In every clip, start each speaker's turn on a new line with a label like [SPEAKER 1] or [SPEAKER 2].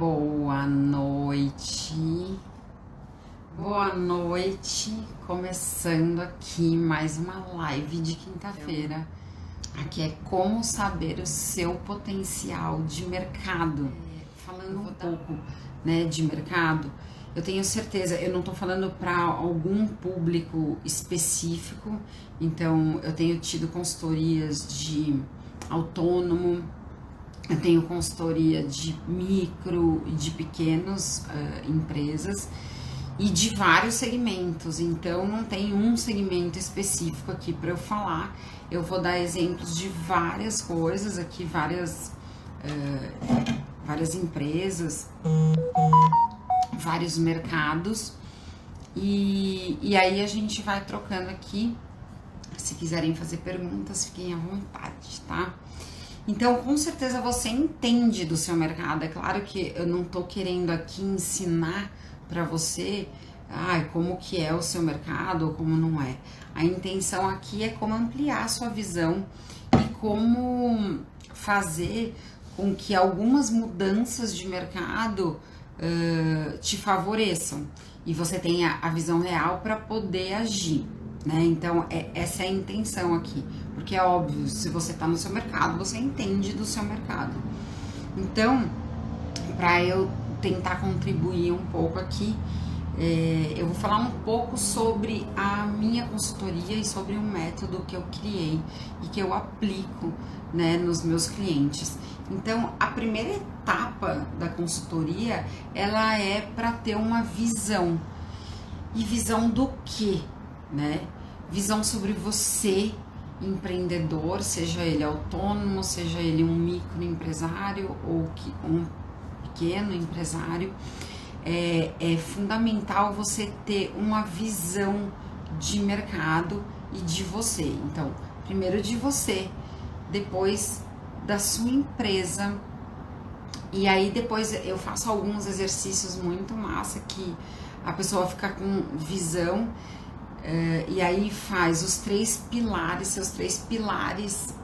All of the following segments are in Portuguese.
[SPEAKER 1] Boa noite, boa noite, começando aqui mais uma live de quinta-feira. Aqui é como saber o seu potencial de mercado. Falando um pouco, né, de mercado, eu tenho certeza, eu não tô falando para algum público específico, então eu tenho tido consultorias de autônomo, eu tenho consultoria de micro e de pequenas empresas e de vários segmentos, então não tem um segmento específico aqui para eu falar. Eu vou dar exemplos de várias coisas aqui, várias empresas, vários mercados e aí a gente vai trocando aqui. Se quiserem fazer perguntas, fiquem à vontade, tá? Então, com certeza você entende do seu mercado. É claro que eu não tô querendo aqui ensinar para você como que é o seu mercado ou como não é. A intenção aqui é como ampliar a sua visão e como fazer com que algumas mudanças de mercado te favoreçam e você tenha a visão real para poder agir, né? Então, essa é a intenção aqui. Porque é óbvio, se você está no seu mercado, você entende do seu mercado. Então, para eu tentar contribuir um pouco aqui, eu vou falar um pouco sobre a minha consultoria e sobre um método que eu criei e que eu aplico, né, nos meus clientes. Então, a primeira etapa da consultoria, ela é para ter uma visão. E visão do quê, né? Visão sobre você, empreendedor, seja ele autônomo, seja ele um microempresário ou um pequeno empresário. É fundamental você ter uma visão de mercado e de você. Então, primeiro de você, depois da sua empresa, e aí depois eu faço alguns exercícios muito massa que a pessoa fica com visão. E aí faz os seus três pilares,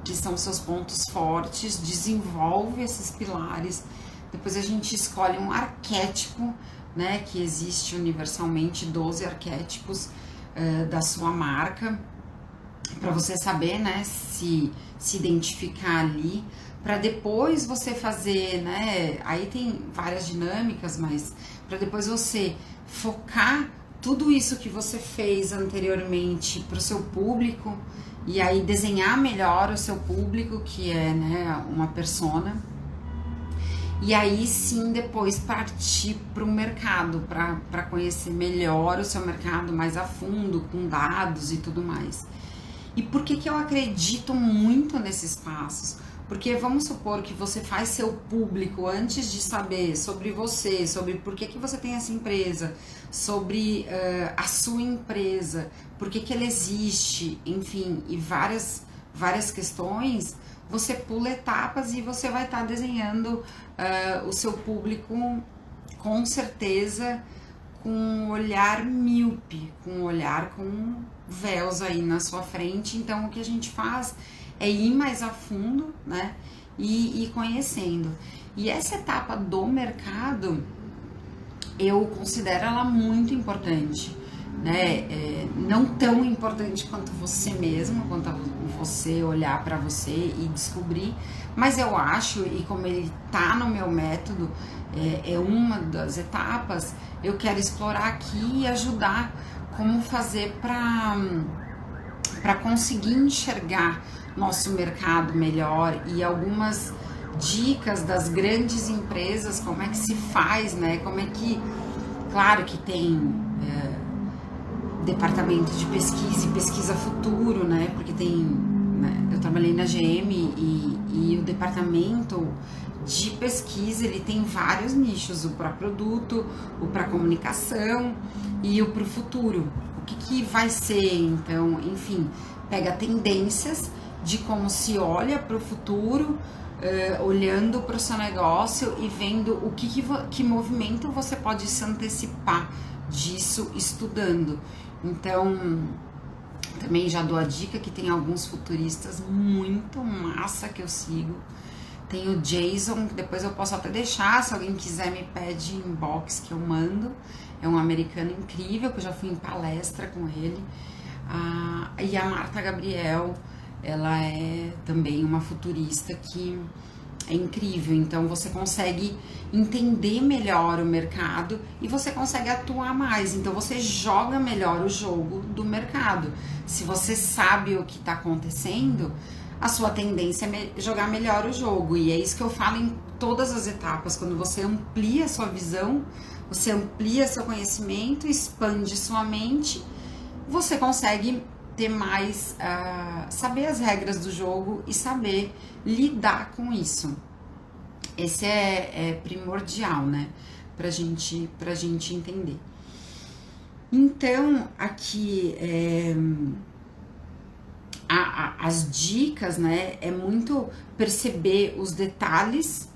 [SPEAKER 1] que são seus pontos fortes, desenvolve esses pilares, depois a gente escolhe um arquétipo, né, que existe universalmente 12 arquétipos da sua marca, para você saber, né, se identificar ali, para depois você fazer, né, aí tem várias dinâmicas, mas para depois você focar tudo isso que você fez anteriormente para o seu público e aí desenhar melhor o seu público, que é, né, uma persona, e aí sim depois partir para o mercado, para conhecer melhor o seu mercado mais a fundo, com dados e tudo mais. E por que eu acredito muito nesses passos? Porque vamos supor que você faz seu público antes de saber sobre você, sobre por que você tem essa empresa, sobre a sua empresa, por que ela existe, enfim, e várias questões. Você pula etapas e você vai estar desenhando o seu público com certeza com um olhar míope, com um olhar com véus aí na sua frente. Então o que a gente faz é ir mais a fundo, né, e ir conhecendo. E essa etapa do mercado, eu considero ela muito importante, né, não tão importante quanto você mesmo, quanto você olhar para você e descobrir, mas eu acho, e como ele tá no meu método, é uma das etapas, eu quero explorar aqui e ajudar como fazer para conseguir enxergar nosso mercado melhor e algumas dicas das grandes empresas, como é que se faz, né? Como é que, claro que tem departamento de pesquisa e pesquisa futuro, né? Porque tem, né, eu trabalhei na GM e o departamento de pesquisa, ele tem vários nichos, o para produto, o para comunicação e o para o futuro. O que vai ser, então, enfim, pega tendências de como se olha para o futuro, olhando para o seu negócio e vendo o que movimento você pode se antecipar disso estudando. Então, também já dou a dica que tem alguns futuristas muito massa que eu sigo, Tem o Jason, que depois eu posso até deixar, se alguém quiser me pede inbox que eu mando. É um americano incrível, que eu já fui em palestra com ele. E a Marta Gabriel, ela é também uma futurista que é incrível. Então você consegue entender melhor o mercado e você consegue atuar mais. Então você joga melhor o jogo do mercado. Se você sabe o que está acontecendo, a sua tendência é jogar melhor o jogo. E é isso que eu falo em todas as etapas. Quando você amplia a sua visão, você amplia seu conhecimento, expande sua mente, você consegue ter mais, saber as regras do jogo e saber lidar com isso. Esse é primordial, né? Pra gente entender. Então, aqui, as dicas, né? É muito perceber os detalhes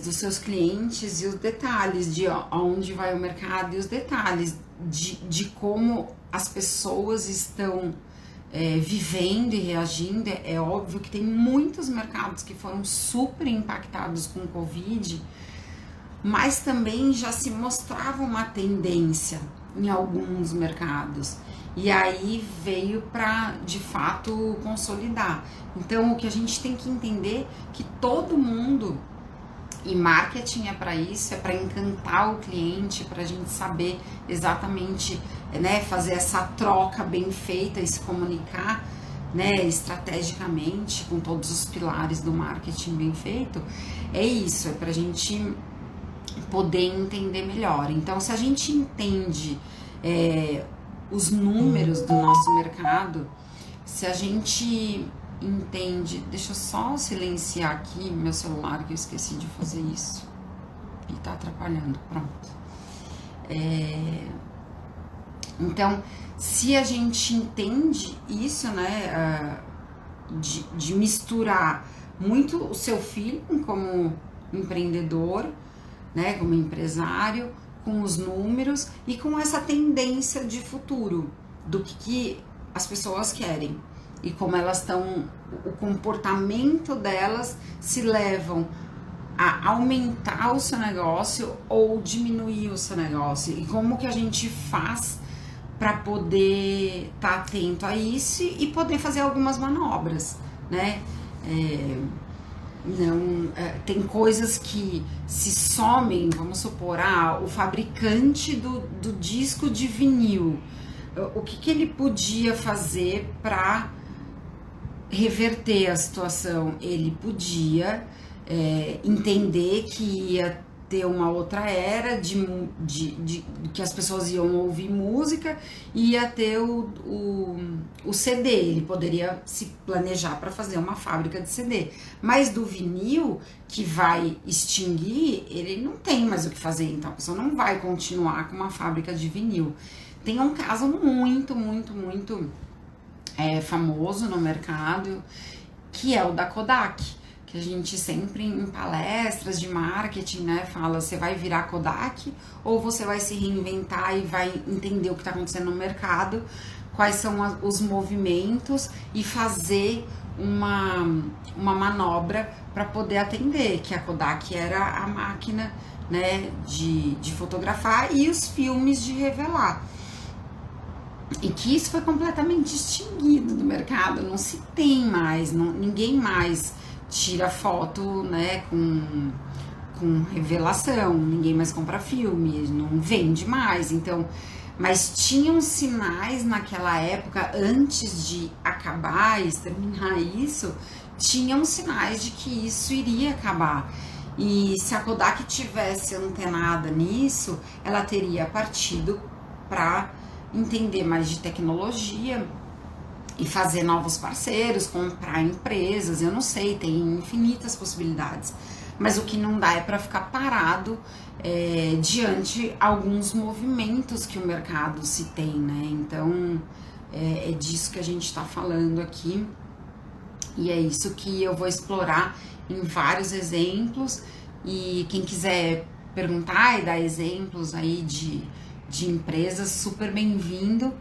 [SPEAKER 1] dos seus clientes e os detalhes de onde vai o mercado e os detalhes de como as pessoas estão vivendo e reagindo. É óbvio que tem muitos mercados que foram super impactados com o Covid, mas também já se mostrava uma tendência em alguns mercados. E aí veio para, de fato, consolidar. Então, o que a gente tem que entender é que todo mundo, e marketing é para isso, é para encantar o cliente, para a gente saber exatamente, né, fazer essa troca bem feita e se comunicar, né, estrategicamente com todos os pilares do marketing bem feito. É isso, é para a gente poder entender melhor. Então, se a gente entende os números do nosso mercado, se a gente entende, deixa eu só silenciar aqui meu celular, que eu esqueci de fazer isso e tá atrapalhando, pronto. Então, se a gente entende isso, né, de misturar muito o seu feeling como empreendedor, né, como empresário, com os números e com essa tendência de futuro do que as pessoas querem e como elas estão, o comportamento delas se levam a aumentar o seu negócio ou diminuir o seu negócio, e como que a gente faz para poder estar atento a isso e poder fazer algumas manobras, né? Tem coisas que se somem, vamos supor, o fabricante do disco de vinil, o que ele podia fazer para reverter a situação? Ele podia entender que ia ter uma outra era de que as pessoas iam ouvir música e ia ter o CD. Ele poderia se planejar para fazer uma fábrica de CD, mas do vinil, que vai extinguir, ele não tem mais o que fazer. Então a pessoa não vai continuar com uma fábrica de vinil. Tem um caso muito famoso no mercado, que é o da Kodak, que a gente sempre em palestras de marketing, né, fala: você vai virar Kodak ou você vai se reinventar e vai entender o que está acontecendo no mercado, quais são os movimentos e fazer uma manobra para poder atender, que a Kodak era a máquina, né, de fotografar e os filmes de revelar. E que isso foi completamente extinguido do mercado, não se tem mais, ninguém mais tira foto, né, com revelação, ninguém mais compra filme, não vende mais. Então, mas tinham sinais naquela época, antes de acabar e exterminar isso, tinham sinais de que isso iria acabar. E se a Kodak tivesse antenada nisso, ela teria partido para entender mais de tecnologia e fazer novos parceiros, comprar empresas, eu não sei, tem infinitas possibilidades. Mas o que não dá é para ficar parado diante alguns movimentos que o mercado se tem, né? Então, é disso que a gente está falando aqui. E é isso que eu vou explorar em vários exemplos. E quem quiser perguntar e dar exemplos aí de empresas, super bem-vindo.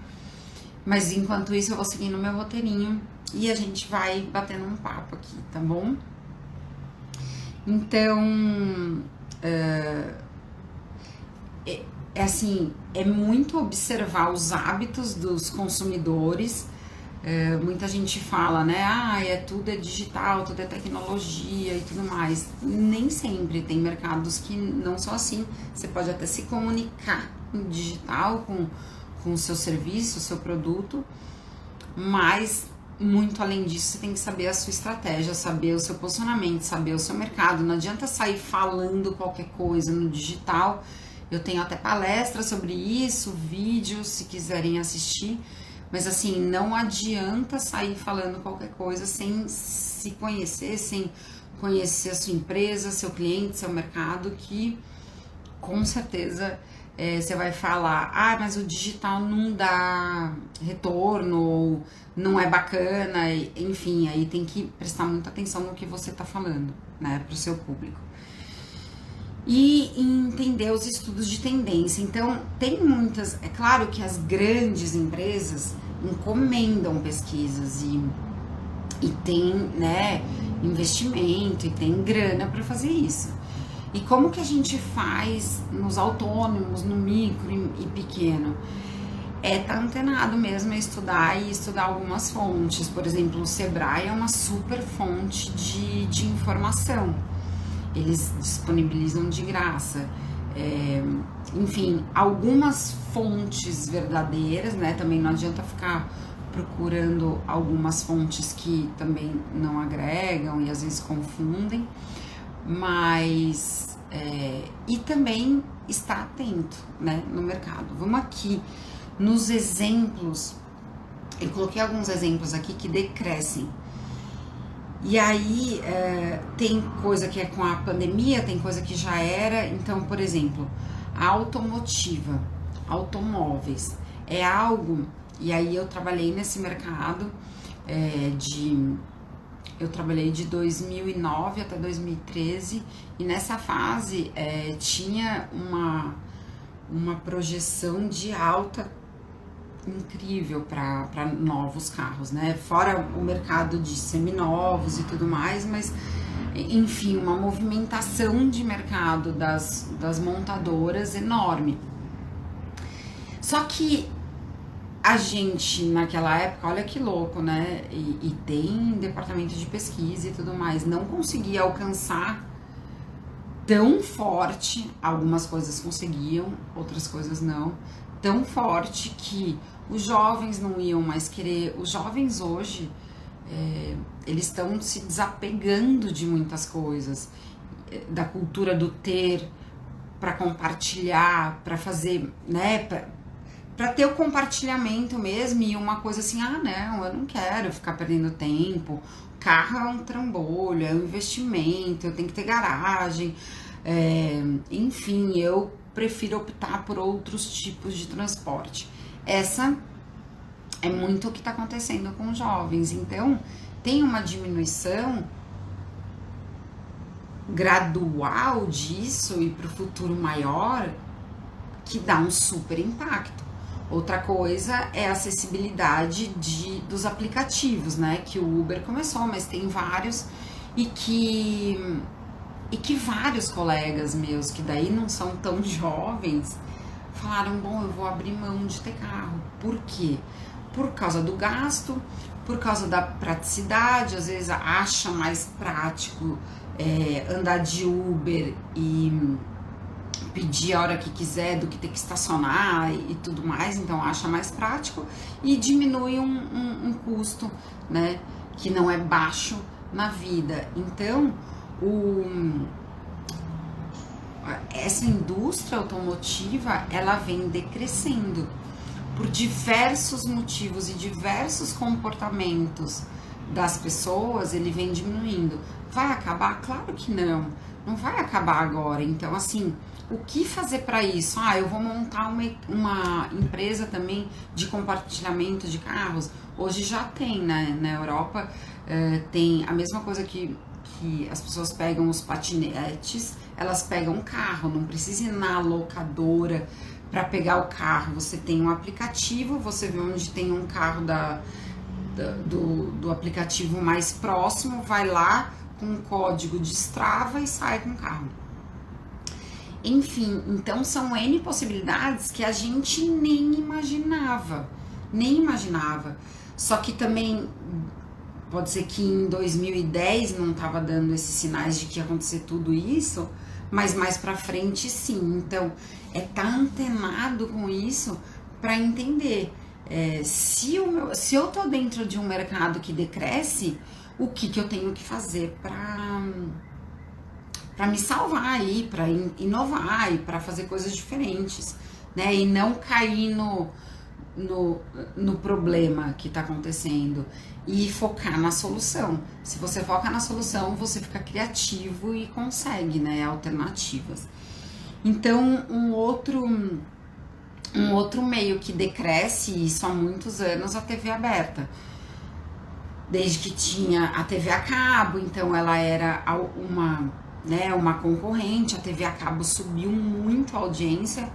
[SPEAKER 1] Mas enquanto isso eu vou seguindo meu roteirinho e a gente vai batendo um papo aqui, tá bom? Então, assim, é muito observar os hábitos dos consumidores. Muita gente fala, né? Tudo é digital, tudo é tecnologia e tudo mais. Nem sempre, tem mercados que não são assim. Você pode até se comunicar em digital com o seu serviço, o seu produto, mas muito além disso, você tem que saber a sua estratégia, saber o seu posicionamento, saber o seu mercado. Não adianta sair falando qualquer coisa no digital. Eu tenho até palestras sobre isso, vídeos, se quiserem assistir. Mas assim, não adianta sair falando qualquer coisa sem se conhecer, sem conhecer a sua empresa, seu cliente, seu mercado, que com certeza você vai falar, mas o digital não dá retorno, ou não é bacana, enfim, aí tem que prestar muita atenção no que você está falando, né, para o seu público. E entender os estudos de tendência. Então, tem muitas, é claro que as grandes empresas encomendam pesquisas e tem, né, investimento e tem grana para fazer isso. E como que a gente faz nos autônomos, no micro e pequeno? Tá antenado mesmo a estudar e estudar algumas fontes. Por exemplo, o Sebrae é uma super fonte de informação. Eles disponibilizam de graça. Enfim, algumas fontes verdadeiras, né? Também não adianta ficar procurando algumas fontes que também não agregam e às vezes confundem, mas e também estar atento, né, no mercado. Vamos aqui nos exemplos. Eu coloquei alguns exemplos aqui que decrescem. E aí, tem coisa que é com a pandemia, tem coisa que já era. Então, por exemplo, a automotiva, automóveis, é algo. E aí eu trabalhei nesse mercado eu trabalhei de 2009 até 2013 e nessa fase tinha uma projeção de alta incrível para novos carros, né? Fora o mercado de seminovos e tudo mais, mas enfim, uma movimentação de mercado das montadoras enorme. Só que a gente, naquela época, olha que louco, né? E tem departamento de pesquisa e tudo mais, não conseguia alcançar tão forte, algumas coisas conseguiam, outras coisas não, tão forte que os jovens não iam mais querer. Os jovens hoje, eles estão se desapegando de muitas coisas, da cultura do ter, para compartilhar, para fazer, né, para ter o compartilhamento mesmo, e uma coisa assim, não, eu não quero ficar perdendo tempo, carro é um trambolho, é um investimento, eu tenho que ter garagem, enfim, eu prefiro optar por outros tipos de transporte. Essa é muito o que está acontecendo com os jovens. Então, tem uma diminuição gradual disso e para o futuro maior que dá um super impacto. Outra coisa é a acessibilidade dos aplicativos, né? Que o Uber começou, mas tem vários e que vários colegas meus, que daí não são tão jovens, falaram, eu vou abrir mão de ter carro. Por quê? Por causa do gasto, por causa da praticidade, às vezes acha mais prático andar de Uber e pedir a hora que quiser do que ter que estacionar e tudo mais, então acha mais prático e diminui um custo, né, que não é baixo na vida. Então, essa indústria automotiva, ela vem decrescendo por diversos motivos e diversos comportamentos das pessoas, ele vem diminuindo. Vai acabar? Claro que não vai acabar agora. Então, assim, o que fazer para isso? Eu vou montar uma empresa também de compartilhamento de carros. Hoje já tem, né? Na Europa tem a mesma coisa que as pessoas pegam os patinetes, elas pegam um carro, não precisa ir na locadora para pegar o carro. Você tem um aplicativo, você vê onde tem um carro do aplicativo mais próximo, vai lá com um código destrava e sai com o carro. Enfim, então são N possibilidades que a gente nem imaginava. Só que também pode ser que em 2010 não estava dando esses sinais de que ia acontecer tudo isso, mas mais pra frente sim. Então, tá antenado com isso para entender. Se eu tô dentro de um mercado que decresce, o que eu tenho que fazer para me salvar aí, para inovar e para fazer coisas diferentes, né? E não cair no problema que está acontecendo e focar na solução. Se você foca na solução, você fica criativo e consegue, né, alternativas. Então, um outro meio que decresce isso há muitos anos, a TV aberta. Desde que tinha a TV a cabo, então ela era uma concorrente, a TV a cabo subiu muito a audiência.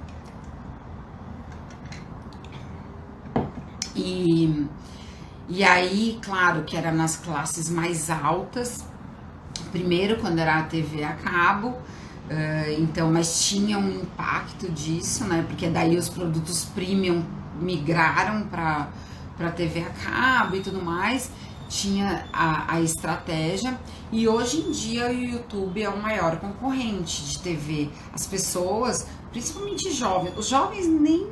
[SPEAKER 1] E aí, claro, que era nas classes mais altas, primeiro quando era a TV a cabo, então, mas tinha um impacto disso, né? Porque daí os produtos premium migraram para TV a cabo e tudo mais, tinha a estratégia. E hoje em dia o YouTube é o maior concorrente de TV. As pessoas, principalmente jovens, os jovens nem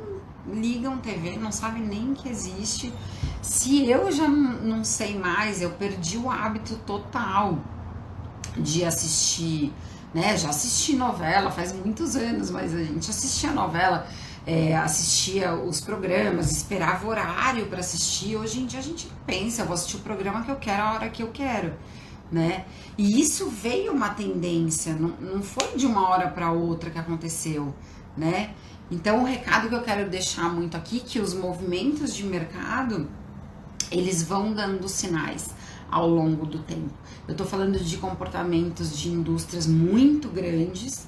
[SPEAKER 1] ligam TV, não sabem nem que existe. Se eu já não sei mais, eu perdi o hábito total de assistir, né? Já assisti novela faz muitos anos, mas a gente assistia novela, assistia os programas, esperava horário para assistir. Hoje em dia a gente pensa, eu vou assistir o programa que eu quero a hora que eu quero, né? E isso veio uma tendência, não foi de uma hora para outra que aconteceu, né? Então o recado que eu quero deixar muito aqui, que os movimentos de mercado, eles vão dando sinais ao longo do tempo. Eu tô falando de comportamentos de indústrias muito grandes,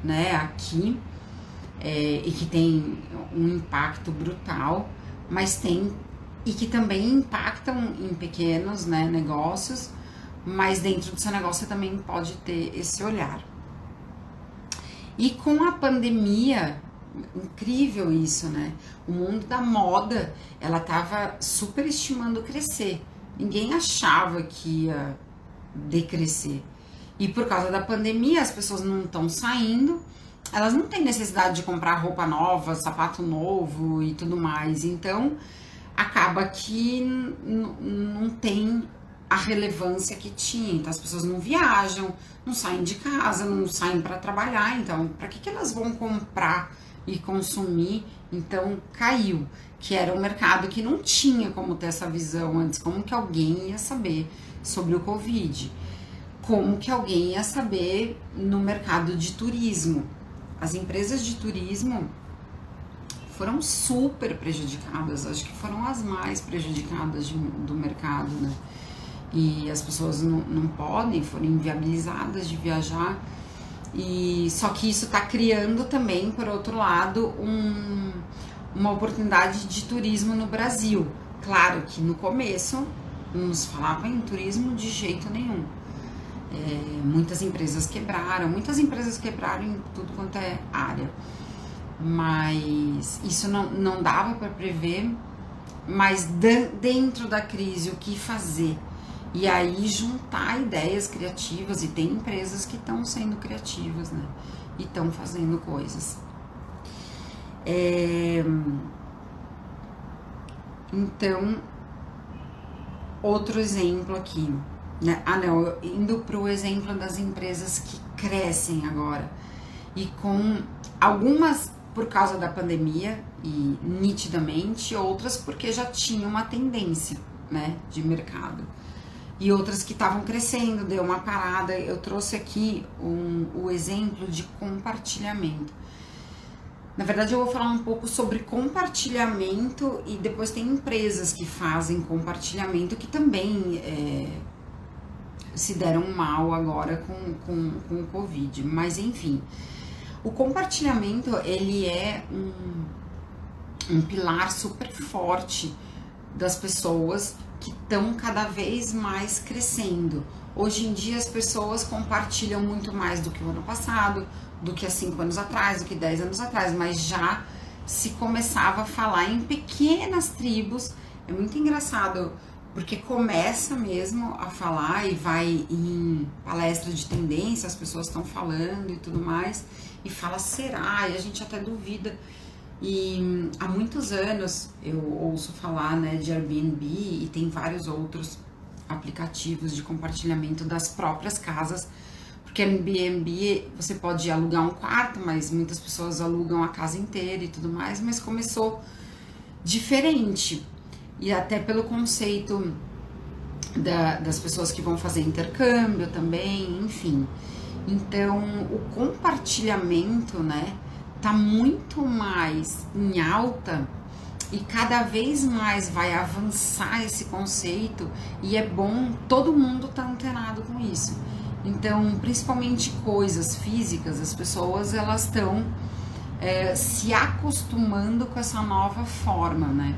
[SPEAKER 1] né, aqui, e que tem um impacto brutal, mas e que também impactam em pequenos, né, negócios, mas dentro do seu negócio você também pode ter esse olhar. E com a pandemia, incrível isso, né? O mundo da moda, ela tava superestimando crescer. Ninguém achava que ia decrescer. E por causa da pandemia, as pessoas não estão saindo, elas não têm necessidade de comprar roupa nova, sapato novo e tudo mais. Então, acaba que não tem a relevância que tinha. Então, as pessoas não viajam, não saem de casa, não saem para trabalhar. Então, para que elas vão comprar e consumir? Então caiu, que era um mercado que não tinha como ter essa visão antes. Como que alguém ia saber sobre o Covid? Como que alguém ia saber no mercado de turismo? As empresas de turismo foram super prejudicadas, acho que foram as mais prejudicadas do mercado, né? E as pessoas não podem, foram inviabilizadas de viajar. E só que isso está criando também, por outro lado, uma oportunidade de turismo no Brasil. Claro que no começo não se falava em turismo de jeito nenhum. Muitas empresas quebraram em tudo quanto é área. Mas isso não dava para prever. Mas dentro da crise, o que fazer? E aí juntar ideias criativas, e tem empresas que estão sendo criativas, né? E estão fazendo coisas. Então, outro exemplo aqui, né? Indo para o exemplo das empresas que crescem agora. E com algumas por causa da pandemia, e nitidamente, outras porque já tinha uma tendência, né, de mercado. E outras que estavam crescendo, deu uma parada. Eu trouxe aqui o exemplo de compartilhamento. Na verdade, eu vou falar um pouco sobre compartilhamento e depois tem empresas que fazem compartilhamento que também se deram mal agora com o Covid. Mas, enfim, o compartilhamento, ele é um pilar super forte das pessoas que estão cada vez mais crescendo. Hoje em dia as pessoas compartilham muito mais do que o ano passado, do que há 5 anos atrás, do que 10 anos atrás, mas já se começava a falar em pequenas tribos. É muito engraçado, porque começa mesmo a falar e vai em palestra de tendência, as pessoas estão falando e tudo mais, e fala, será? E a gente até duvida. E há muitos anos eu ouço falar, né, de Airbnb, e tem vários outros aplicativos de compartilhamento das próprias casas, porque Airbnb você pode alugar um quarto, mas muitas pessoas alugam a casa inteira e tudo mais, mas começou diferente, e até pelo conceito das pessoas que vão fazer intercâmbio também, enfim. Então o compartilhamento, né, tá muito mais em alta, e cada vez mais vai avançar esse conceito, e é bom todo mundo tá antenado com isso. Então, principalmente coisas físicas, as pessoas elas estão se acostumando com essa nova forma, né?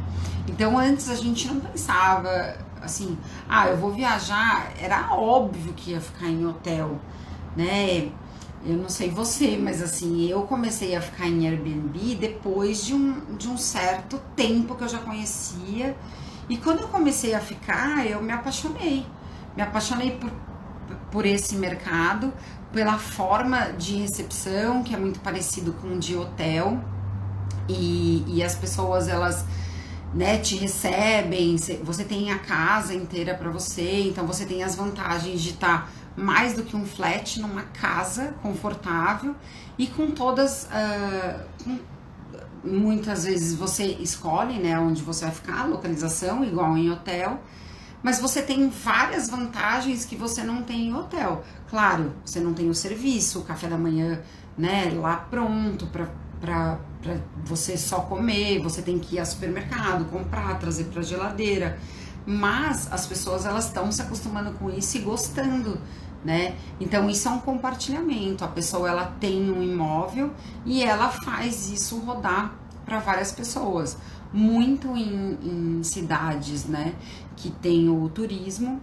[SPEAKER 1] Então, antes a gente não pensava assim, eu vou viajar, era óbvio que ia ficar em hotel, né? Eu não sei você, mas assim, eu comecei a ficar em Airbnb depois de um certo tempo que eu já conhecia. E quando eu comecei a ficar, eu me apaixonei. Me apaixonei por esse mercado, pela forma de recepção, que é muito parecido com o de hotel. E as pessoas, elas, né, te recebem, você tem a casa inteira para você, então você tem as vantagens de estar mais do que um flat, numa casa confortável e com todas, muitas vezes você escolhe, né, onde você vai ficar, a localização, igual em hotel, mas você tem várias vantagens que você não tem em hotel. Claro, você não tem o serviço, o café da manhã, né, lá pronto para você só comer, você tem que ir ao supermercado, comprar, trazer para a geladeira, mas as pessoas elas estão se acostumando com isso e gostando, né? Então isso é um compartilhamento. A pessoa ela tem um imóvel e ela faz isso rodar para várias pessoas, muito em cidades, né, que tem o turismo.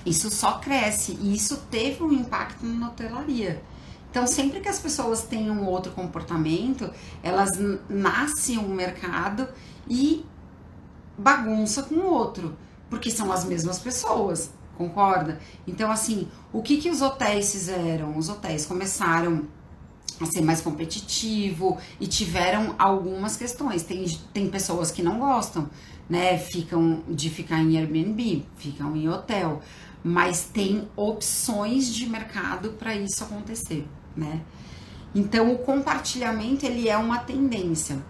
[SPEAKER 1] Isso só cresce, e isso teve um impacto na hotelaria. Então, sempre que as pessoas têm um outro comportamento, elas nascem um mercado e bagunça com o outro, porque são as mesmas pessoas, concorda? Então, assim, o que os hotéis fizeram? Os hotéis começaram a ser mais competitivo e tiveram algumas questões. Tem pessoas que não gostam, né? Ficam de ficar em Airbnb, ficam em hotel, mas tem opções de mercado para isso acontecer, né? Então, o compartilhamento, ele é uma tendência.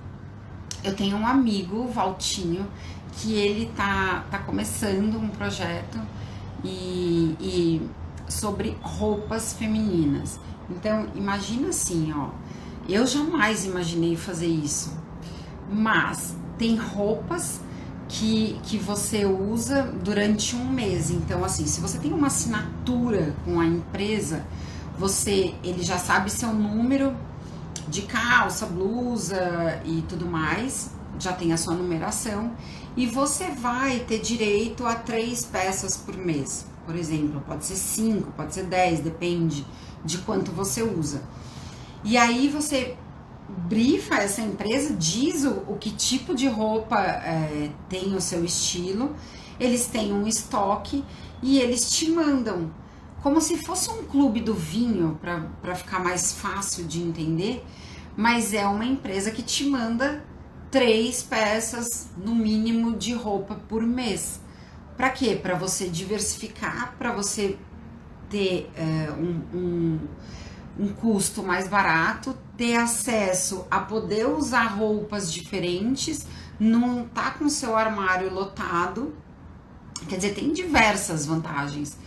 [SPEAKER 1] Eu tenho um amigo, Valtinho, que ele tá começando um projeto e sobre roupas femininas. Então, imagina assim, ó, eu jamais imaginei fazer isso, mas tem roupas que você usa durante um mês. Então, assim, se você tem uma assinatura com a empresa, ele já sabe seu número de calça, blusa e tudo mais, já tem a sua numeração, e você vai ter direito a 3 peças por mês, por exemplo, pode ser 5, pode ser 10, depende de quanto você usa. E aí você brifa essa empresa, diz o que tipo de roupa tem o seu estilo, eles têm um estoque e eles te mandam, como se fosse um clube do vinho, para ficar mais fácil de entender, mas é uma empresa que te manda 3 peças no mínimo de roupa por mês. Para quê? Para você diversificar, para você ter um custo mais barato, ter acesso a poder usar roupas diferentes, não tá com seu armário lotado, quer dizer, tem diversas vantagens.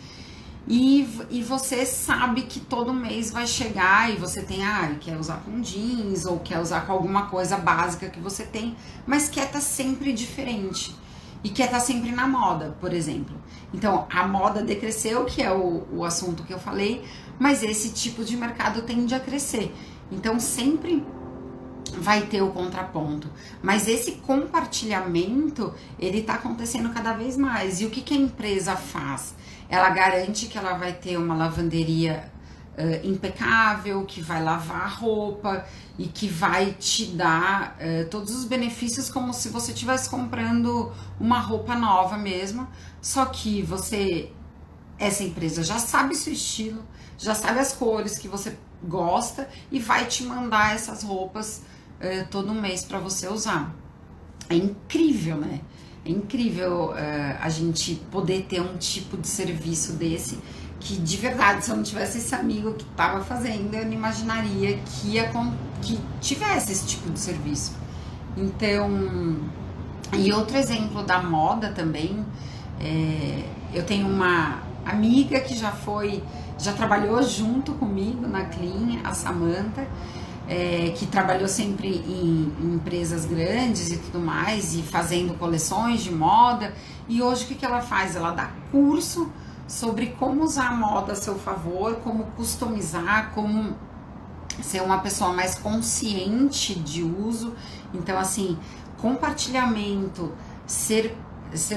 [SPEAKER 1] E você sabe que todo mês vai chegar e você tem, quer usar com jeans ou quer usar com alguma coisa básica que você tem, mas quer estar sempre diferente e quer estar sempre na moda, por exemplo. Então, a moda decresceu, que é o assunto que eu falei, mas esse tipo de mercado tende a crescer. Então, sempre vai ter o contraponto. Mas esse compartilhamento, ele tá acontecendo cada vez mais. E o que a empresa faz? Ela garante que ela vai ter uma lavanderia impecável, que vai lavar a roupa e que vai te dar todos os benefícios como se você estivesse comprando uma roupa nova mesmo, só que essa empresa já sabe seu estilo, já sabe as cores que você gosta e vai te mandar essas roupas todo mês para você usar. É incrível, né? É incrível a gente poder ter um tipo de serviço desse, que de verdade, se eu não tivesse esse amigo que estava fazendo, eu não imaginaria que tivesse esse tipo de serviço. Então, e outro exemplo da moda também, eu tenho uma amiga que já trabalhou junto comigo na Clean, a Samantha, que trabalhou sempre em empresas grandes e tudo mais, e fazendo coleções de moda, e hoje o que ela faz? Ela dá curso sobre como usar a moda a seu favor, como customizar, como ser uma pessoa mais consciente de uso. Então, assim, compartilhamento, ser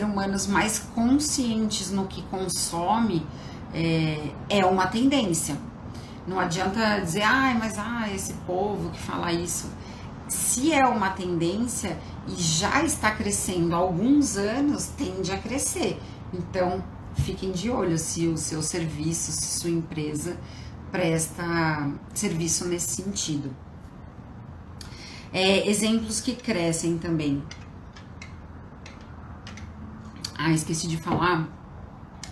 [SPEAKER 1] humanos mais conscientes no que consome é uma tendência. Não adianta dizer, mas esse povo que fala isso. Se é uma tendência e já está crescendo há alguns anos, tende a crescer. Então, fiquem de olho se o seu serviço, se sua empresa presta serviço nesse sentido. Exemplos que crescem também. Esqueci de falar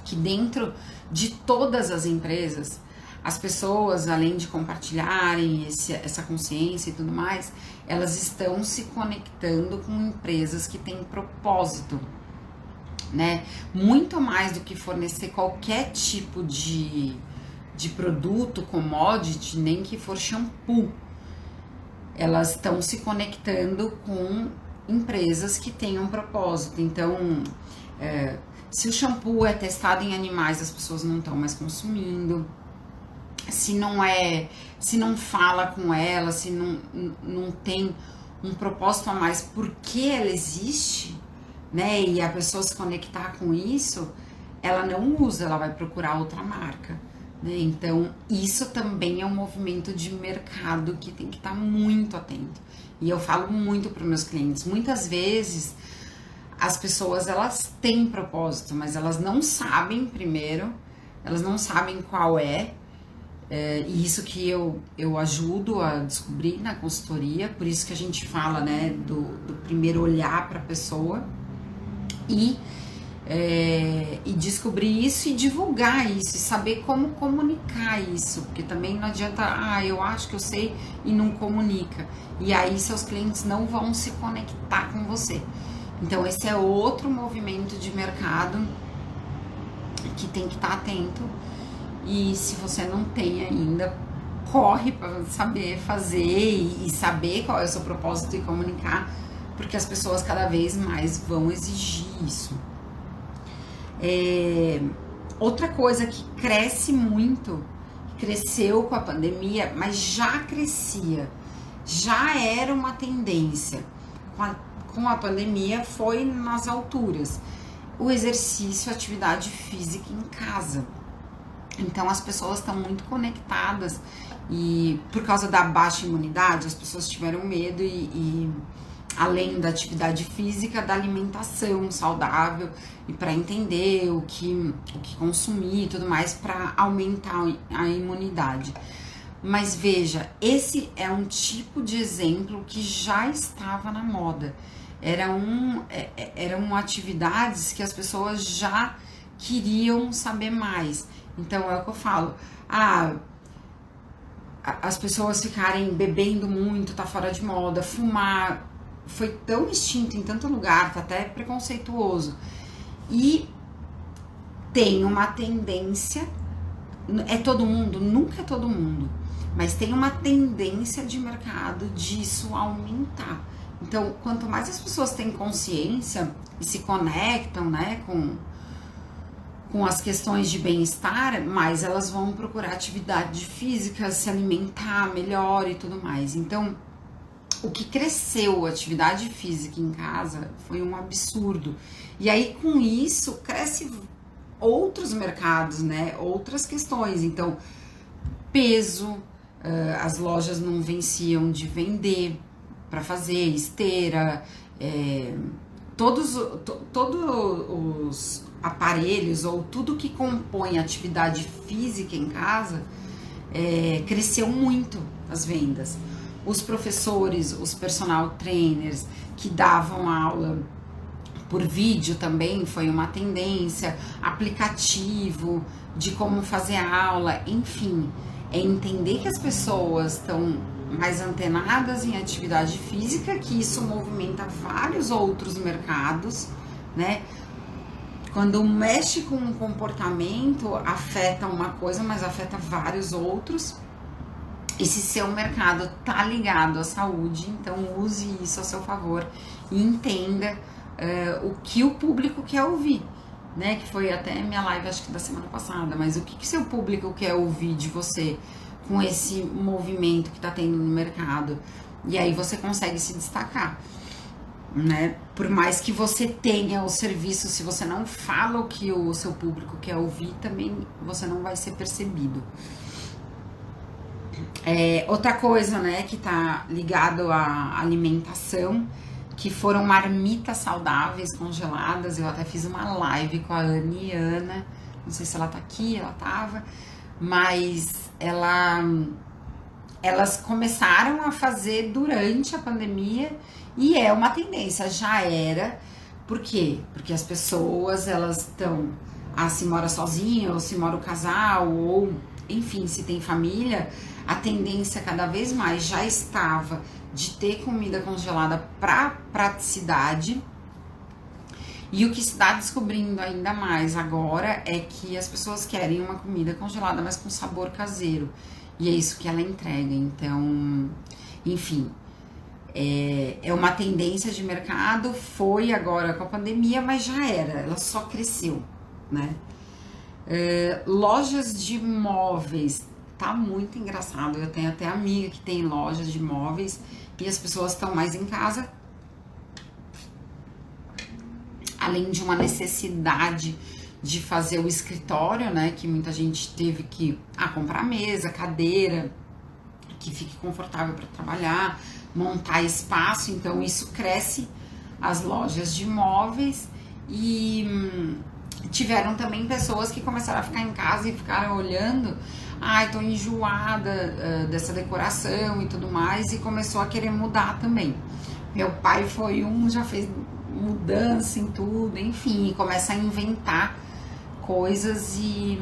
[SPEAKER 1] que dentro de todas as empresas, as pessoas, além de compartilharem essa consciência e tudo mais, elas estão se conectando com empresas que têm propósito, né? Muito mais do que fornecer qualquer tipo de produto, commodity, nem que for shampoo. Elas estão se conectando com empresas que têm um propósito. Então, se o shampoo é testado em animais, as pessoas não estão mais consumindo. Se não fala com ela, se não tem um propósito a mais, porque ela existe, né? E a pessoa se conectar com isso, ela não usa, ela vai procurar outra marca, né? Então, isso também é um movimento de mercado que tem que estar muito atento. E eu falo muito para os meus clientes, muitas vezes as pessoas, elas têm propósito, mas elas não sabem primeiro, elas não sabem qual e isso que eu ajudo a descobrir na consultoria, por isso que a gente fala, né, do primeiro olhar para a pessoa e descobrir isso e divulgar isso, e saber como comunicar isso, porque também não adianta, eu acho que eu sei e não comunica, e aí seus clientes não vão se conectar com você. Então esse é outro movimento de mercado que tem que estar atento. E se você não tem ainda, corre para saber fazer e saber qual é o seu propósito e comunicar, porque as pessoas cada vez mais vão exigir isso. Outra coisa que cresce muito, cresceu com a pandemia, mas já crescia, já era uma tendência. Com a pandemia foi nas alturas. O exercício, a atividade física em casa. Então as pessoas estão muito conectadas e por causa da baixa imunidade as pessoas tiveram medo e além da atividade física, da alimentação saudável e para entender o que consumir e tudo mais para aumentar a imunidade. Mas veja, esse é um tipo de exemplo que já estava na moda. Eram atividades que as pessoas já queriam saber mais. Então é o que eu falo, as pessoas ficarem bebendo muito, tá fora de moda, fumar, foi tão extinto em tanto lugar, tá até preconceituoso. E tem uma tendência, é todo mundo? Nunca é todo mundo, mas tem uma tendência de mercado disso aumentar. Então, quanto mais as pessoas têm consciência e se conectam, né, com as questões de bem-estar, mais elas vão procurar atividade física, se alimentar melhor e tudo mais. Então, o que cresceu a atividade física em casa foi um absurdo. E aí, com isso, cresce outros mercados, né? Outras questões. Então, peso, as lojas não venciam de vender para fazer esteira, todos os aparelhos ou tudo que compõe atividade física em casa cresceu muito as vendas. Os professores, os personal trainers que davam aula por vídeo também foi uma tendência, aplicativo de como fazer aula, enfim, é entender que as pessoas estão mais antenadas em atividade física, que isso movimenta vários outros mercados, né? Quando mexe com um comportamento, afeta uma coisa, mas afeta vários outros. E se seu mercado tá ligado à saúde, então use isso a seu favor e entenda o que o público quer ouvir, né? Que foi até minha live, acho que da semana passada, mas o que seu público quer ouvir de você com esse movimento que tá tendo no mercado? E aí você consegue se destacar, né? Por mais que você tenha o serviço, se você não fala o que o seu público quer ouvir, também você não vai ser percebido. Outra coisa, né, que tá ligado à alimentação, que foram marmitas saudáveis congeladas. Eu até fiz uma live com a Ana, não sei se ela tá aqui, ela tava, mas elas começaram a fazer durante a pandemia e é uma tendência, já era. Por quê? Porque as pessoas, elas estão, se mora sozinha, ou se mora o casal, ou enfim, se tem família, a tendência cada vez mais já estava de ter comida congelada para praticidade. E o que se está descobrindo ainda mais agora é que as pessoas querem uma comida congelada, mas com sabor caseiro. E é isso que ela entrega. Então, enfim, é uma tendência de mercado, foi agora com a pandemia, mas já era, ela só cresceu, né? Lojas de móveis, tá muito engraçado. Eu tenho até amiga que tem lojas de móveis e as pessoas estão mais em casa, além de uma necessidade de fazer o escritório, né, que muita gente teve que comprar mesa, cadeira, que fique confortável para trabalhar, montar espaço. Então isso cresce as lojas de móveis. E tiveram também pessoas que começaram a ficar em casa e ficaram olhando, tô enjoada dessa decoração e tudo mais, e começou a querer mudar também. Meu pai foi já fez mudança em tudo, enfim, e começa a inventar coisas e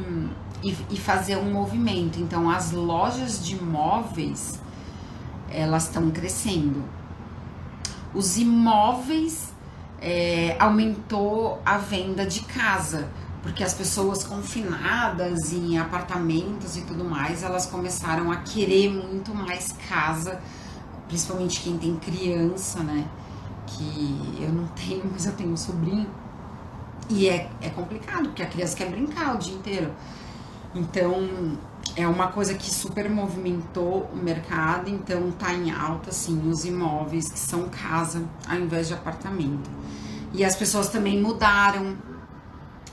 [SPEAKER 1] fazer um movimento. Então as lojas de móveis, elas estão crescendo. Os imóveis, aumentou a venda de casa, porque as pessoas confinadas em apartamentos e tudo mais, elas começaram a querer muito mais casa, principalmente quem tem criança, né? Que eu não tenho, mas eu tenho um sobrinho. E é complicado, porque a criança quer brincar o dia inteiro. Então, é uma coisa que super movimentou o mercado. Então, tá em alta, assim, os imóveis que são casa ao invés de apartamento. E as pessoas também mudaram.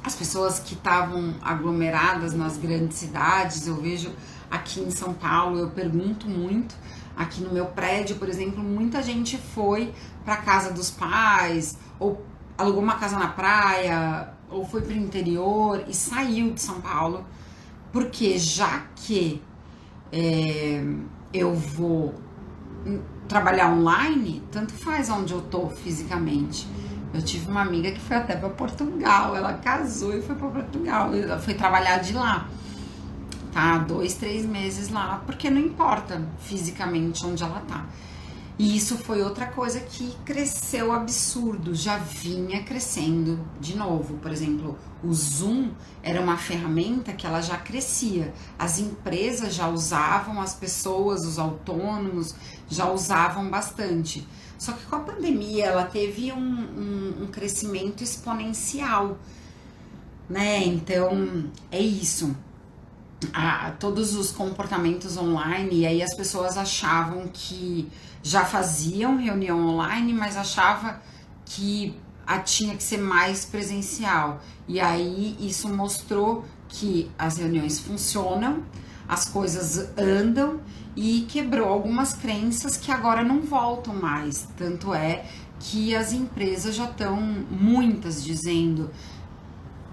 [SPEAKER 1] As pessoas que estavam aglomeradas nas grandes cidades, eu vejo aqui em São Paulo, eu pergunto muito. Aqui no meu prédio, por exemplo, muita gente foi para casa dos pais, ou alugou uma casa na praia, ou foi para o interior e saiu de São Paulo, porque já que eu vou trabalhar online, tanto faz onde eu tô fisicamente. Eu tive uma amiga que foi até para Portugal, ela casou e foi para Portugal, ela foi trabalhar de lá. Tá, 2, 3 meses lá, porque não importa fisicamente onde ela tá. E isso foi outra coisa que cresceu absurdo, já vinha crescendo de novo. Por exemplo, o Zoom era uma ferramenta que ela já crescia. As empresas já usavam, as pessoas, os autônomos já usavam bastante. Só que com a pandemia ela teve um crescimento exponencial, né? Então é isso. todos os comportamentos online, e aí as pessoas achavam que já faziam reunião online, mas achava que tinha que ser mais presencial. E aí isso mostrou que as reuniões funcionam, as coisas andam e quebrou algumas crenças que agora não voltam mais. Tanto é que as empresas já estão, muitas, dizendo,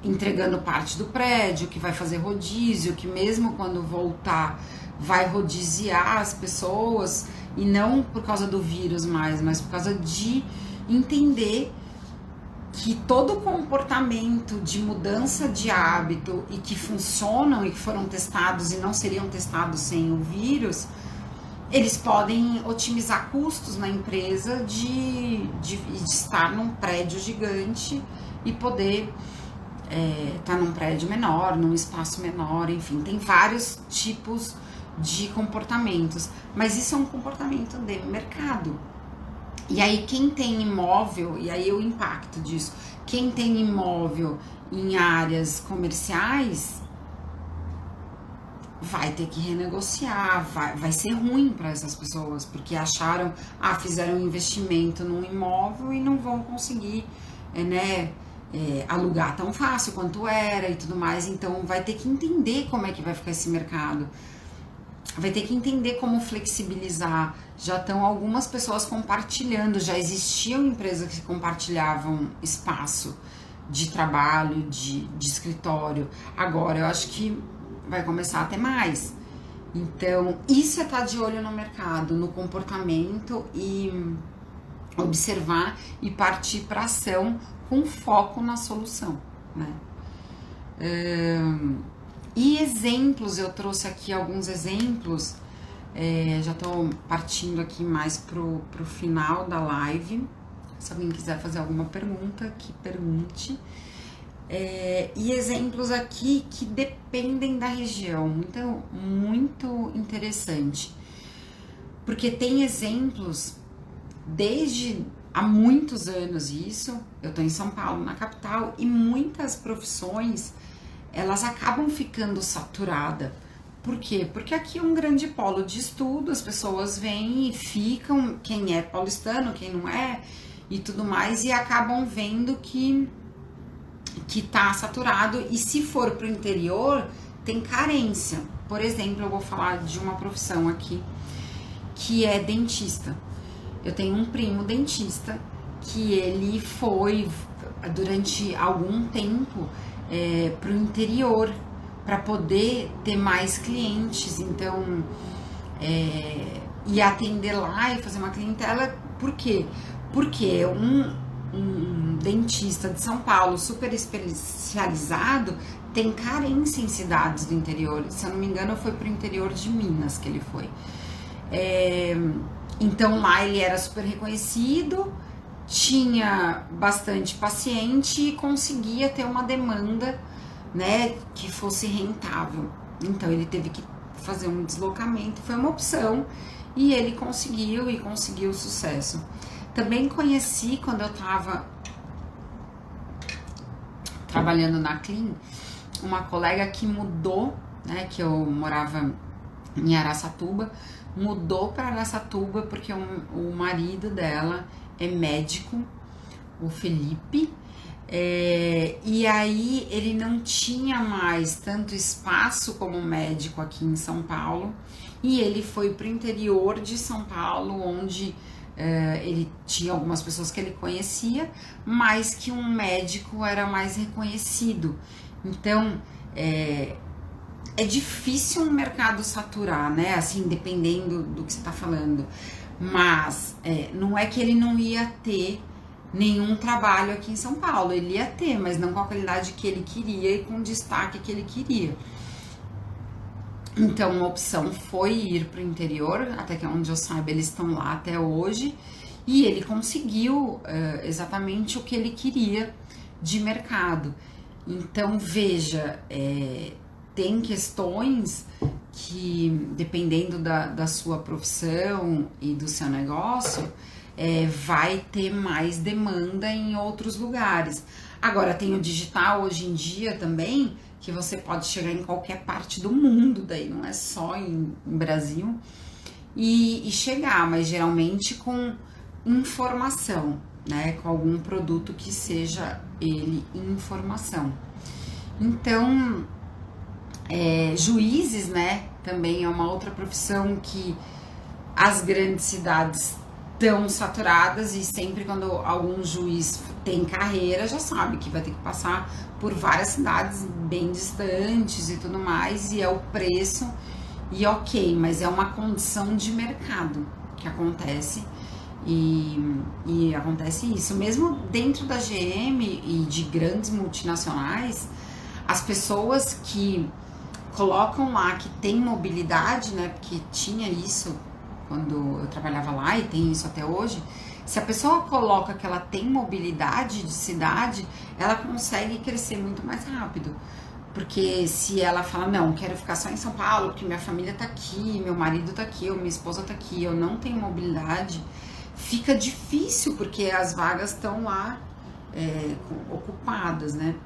[SPEAKER 1] entregando parte do prédio, que vai fazer rodízio, que mesmo quando voltar vai rodiziar as pessoas, e não por causa do vírus mais, mas por causa de entender que todo comportamento de mudança de hábito e que funcionam e que foram testados e não seriam testados sem o vírus, eles podem otimizar custos na empresa de estar num prédio gigante e poder estar num prédio menor, num espaço menor, enfim, tem vários tipos de comportamentos, mas isso é um comportamento de mercado. E aí quem tem imóvel, e aí o impacto disso, quem tem imóvel em áreas comerciais vai ter que renegociar, vai ser ruim para essas pessoas, porque acharam, fizeram um investimento num imóvel e não vão conseguir, alugar tão fácil quanto era e tudo mais. Então vai ter que entender como é que vai ficar esse mercado, vai ter que entender como flexibilizar. Já estão algumas pessoas compartilhando, já existiam empresas que compartilhavam espaço de trabalho, de escritório. Agora eu acho que vai começar a ter mais. Então isso é estar de olho no mercado, no comportamento, e observar e partir para ação com foco na solução, né? E exemplos, eu trouxe aqui alguns exemplos, já estou partindo aqui mais pro final da live. Se alguém quiser fazer alguma pergunta, que pergunte. E exemplos aqui que dependem da região, então muito interessante, porque tem exemplos desde há muitos anos. Isso, eu estou em São Paulo, na capital, e muitas profissões elas acabam ficando saturadas. Por quê? Porque aqui é um grande polo de estudo, as pessoas vêm e ficam, quem é paulistano, quem não é, e tudo mais, e acabam vendo que tá saturado, e se for pro interior, tem carência. Por exemplo, eu vou falar de uma profissão aqui, que é dentista. Eu tenho um primo dentista, que ele foi, durante algum tempo, pro interior, para poder ter mais clientes, então, e atender lá e fazer uma clientela. Por quê? Porque um dentista de São Paulo super especializado tem carência em cidades do interior. Se eu não me engano, foi pro interior de Minas que ele foi. Então lá ele era super reconhecido, tinha bastante paciente e conseguia ter uma demanda, né, que fosse rentável. Então ele teve que fazer um deslocamento, foi uma opção, e ele conseguiu sucesso. Também conheci, quando eu estava trabalhando na Clean, uma colega que mudou, né, que eu morava em Araçatuba, mudou para Araçatuba porque o marido dela é médico, o Felipe, e aí ele não tinha mais tanto espaço como médico aqui em São Paulo, e ele foi para o interior de São Paulo, onde ele tinha algumas pessoas que ele conhecia, mas que um médico era mais reconhecido. Então é difícil um mercado saturar, né? Assim, dependendo do que você está falando. Mas não é que ele não ia ter nenhum trabalho aqui em São Paulo. Ele ia ter, mas não com a qualidade que ele queria e com o destaque que ele queria. Então, uma opção foi ir para o interior, até que onde eu saiba, eles estão lá até hoje. E ele conseguiu exatamente o que ele queria de mercado. Então, veja, tem questões que, dependendo da sua profissão e do seu negócio, vai ter mais demanda em outros lugares. Agora, tem o digital hoje em dia também, que você pode chegar em qualquer parte do mundo, daí não é só em Brasil, e chegar, mas geralmente com informação, né? Com algum produto que seja ele informação. Então, juízes, né? Também é uma outra profissão que as grandes cidades estão saturadas e sempre quando algum juiz tem carreira já sabe que vai ter que passar por várias cidades bem distantes e tudo mais, e é o preço e ok, mas é uma condição de mercado que acontece e acontece isso. Mesmo dentro da GM e de grandes multinacionais, as pessoas que colocam lá que tem mobilidade, né, porque tinha isso quando eu trabalhava lá e tem isso até hoje, se a pessoa coloca que ela tem mobilidade de cidade, ela consegue crescer muito mais rápido. Porque se ela fala, não, quero ficar só em São Paulo, porque minha família tá aqui, meu marido tá aqui, ou minha esposa tá aqui, eu não tenho mobilidade, fica difícil, porque as vagas estão lá ocupadas, né?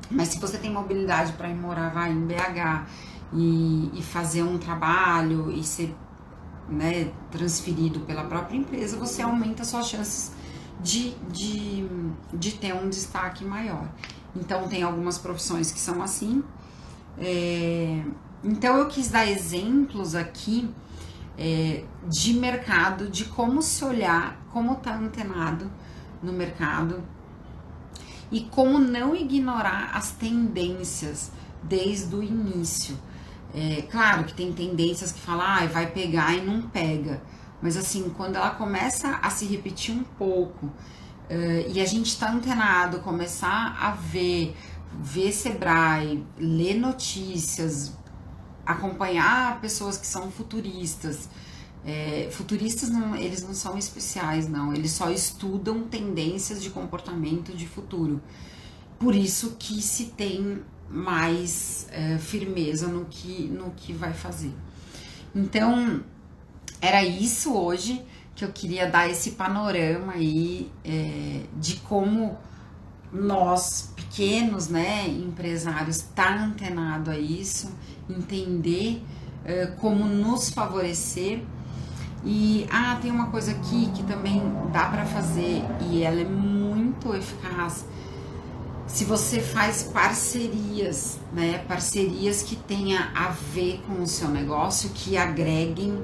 [SPEAKER 1] Mas se você tem mobilidade para ir morar, vai em BH e fazer um trabalho e ser, né, transferido pela própria empresa, você aumenta suas chances de ter um destaque maior. Então tem algumas profissões que são assim. Então eu quis dar exemplos aqui de mercado, de como se olhar, como tá antenado no mercado e como não ignorar as tendências desde o início. Claro que tem tendências que falam, vai pegar e não pega, mas assim, quando ela começa a se repetir um pouco e a gente tá antenado, começar a ver Sebrae, ler notícias, acompanhar pessoas que são futuristas. Futuristas não, eles não são especiais, não, eles só estudam tendências de comportamento de futuro. Por isso que se tem mais firmeza no que vai fazer. Então, era isso hoje que eu queria dar esse panorama aí de como nós, pequenos, né, empresários, tá antenado a isso, entender como nos favorecer. E tem uma coisa aqui que também dá para fazer e ela é muito eficaz. Se você faz parcerias, né, parcerias que tenha a ver com o seu negócio, que agreguem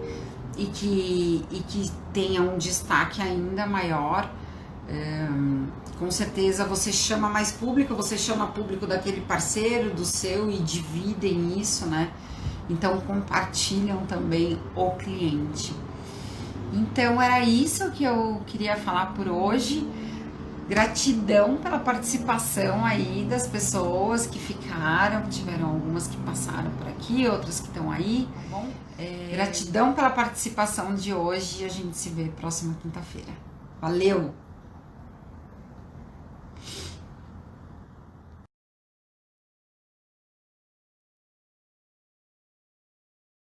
[SPEAKER 1] e que tenha um destaque ainda maior, com certeza você chama mais público, você chama público daquele parceiro, do seu, e dividem isso, né? Então compartilham também o cliente. Então era isso que eu queria falar por hoje. Gratidão pela participação aí das pessoas que ficaram, tiveram algumas que passaram por aqui, outras que estão aí, tá bom? Gratidão pela participação de hoje e a gente se vê próxima quinta-feira. Valeu!